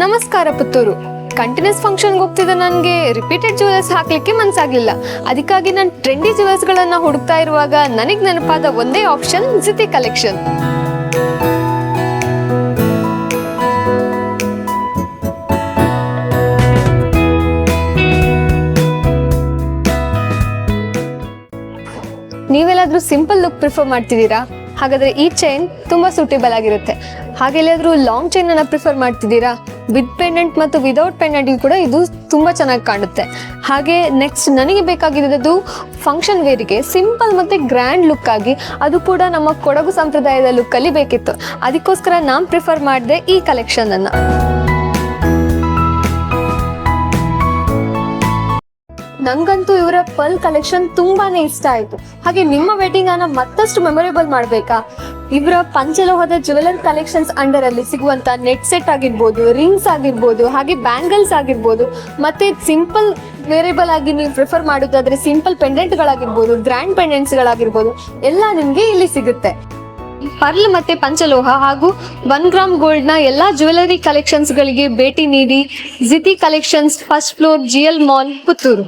ನಮಸ್ಕಾರ ಪುತ್ತೂರು. ಕಂಟಿನ್ಯೂಸ್ ಫಂಕ್ಷನ್ಗೆ ಹೋಗ್ತಿದ್ದ ನನಗೆ ರಿಪೀಟೆಡ್ ಜ್ಯುವೆಲ್ಸ್ ಹಾಕ್ಲಿಕ್ಕೆ ಮನ್ಸಾಗ್ಲಿಲ್ಲ. ಅದಕ್ಕಾಗಿ ನಾನು ಟ್ರೆಂಡಿ ಜ್ಯುವೆಲ್ಸ್ಗಳನ್ನ ಹುಡುಕ್ತಾ ಇರುವಾಗ ನನಗೆ ನೆನಪಾದ ಒಂದೇ ಆಪ್ಷನ್ ಜಿತಿ ಕಲೆಕ್ಷನ್. ನೀವೆಲ್ಲಾದ್ರೂ ಸಿಂಪಲ್ ಲುಕ್ ಪ್ರಿಫರ್ ಮಾಡ್ತಿದ್ದೀರಾ? ಹಾಗಾದ್ರೆ ಈ ಚೈನ್ ತುಂಬಾ ಸೂಟೇಬಲ್ ಆಗಿರುತ್ತೆ. ಹಾಗೆ ಎಲ್ಲಾದ್ರೂ ಲಾಂಗ್ ಚೈನ್ ಅನ್ನ ಪ್ರಿಫರ್ ಮಾಡ್ತಿದ್ದೀರಾ? ವಿತ್ ಪೆಂಡೆಂಟ್ ಮತ್ತು ವಿದೌಟ್ ಪೆಂಡೆಂಟ್ ಕೂಡ ಇದು ತುಂಬಾ ಚೆನ್ನಾಗಿ ಕಾಣುತ್ತೆ. ಹಾಗೆ ನೆಕ್ಸ್ಟ್ ನನಗೆ ಬೇಕಾಗಿರೋದು ಫಂಕ್ಷನ್ ವೇರಿಗೆ ಸಿಂಪಲ್ ಮತ್ತೆ ಗ್ರ್ಯಾಂಡ್ ಲುಕ್ ಆಗಿ, ಅದು ಕೂಡ ನಮ್ಮ ಕೊಡಗು ಸಂಪ್ರದಾಯದ ಲುಕ್ ಅಲ್ಲಿ ಬೇಕಿತ್ತು. ಅದಕ್ಕೋಸ್ಕರ ನಾನು ಪ್ರಿಫರ್ ಮಾಡಿದೆ ಈ ಕಲೆಕ್ಷನ್ ಅನ್ನ. ನಂಗಂತೂ ಇವರ ಪರ್ಲ್ ಕಲೆಕ್ಷನ್ ತುಂಬಾನೇ ಇಷ್ಟ ಆಯ್ತು. ಹಾಗೆ ನಿಮ್ಮ ವೆಡ್ಡಿಂಗ್ ಅನ್ನ ಮತ್ತಷ್ಟು ಮೆಮೊರೇಬಲ್ ಮಾಡ್ಬೇಕಾ? ಇವರ ಪಂಚಲೋಹದ ಜ್ಯುವೆಲರಿ ಕಲೆಕ್ಷನ್ಸ್ ಅಂಡರ್ ಅಲ್ಲಿ ಸಿಗುವಂತ ನೆಟ್ ಸೆಟ್ ಆಗಿರ್ಬೋದು, ರಿಂಗ್ಸ್ ಆಗಿರ್ಬೋದು, ಹಾಗೆ ಬ್ಯಾಂಗಲ್ಸ್ ಆಗಿರ್ಬೋದು, ಮತ್ತೆ ಸಿಂಪಲ್ ವೇರಿಯಬಲ್ ಆಗಿ ನೀವು ಪ್ರಿಫರ್ ಮಾಡೋದಾದ್ರೆ ಸಿಂಪಲ್ ಪೆಂಡೆಂಟ್ ಗಳಾಗಿರ್ಬೋದು, ಗ್ರ್ಯಾಂಡ್ ಪೆಂಡೆಂಟ್ಸ್ ಗಳಾಗಿರ್ಬೋದು, ಎಲ್ಲ ನಿಮ್ಗೆ ಇಲ್ಲಿ ಸಿಗುತ್ತೆ. ಪರ್ಲ್ ಮತ್ತೆ ಪಂಚಲೋಹ ಹಾಗೂ 1 ಗ್ರಾಮ್ ಗೋಲ್ಡ್ ನ ಎಲ್ಲಾ ಜ್ಯುವೆಲರಿ ಕಲೆಕ್ಷನ್ಸ್ ಗಳಿಗೆ ಭೇಟಿ ನೀಡಿ. Jiti collections, first floor, GL mall, Puttur.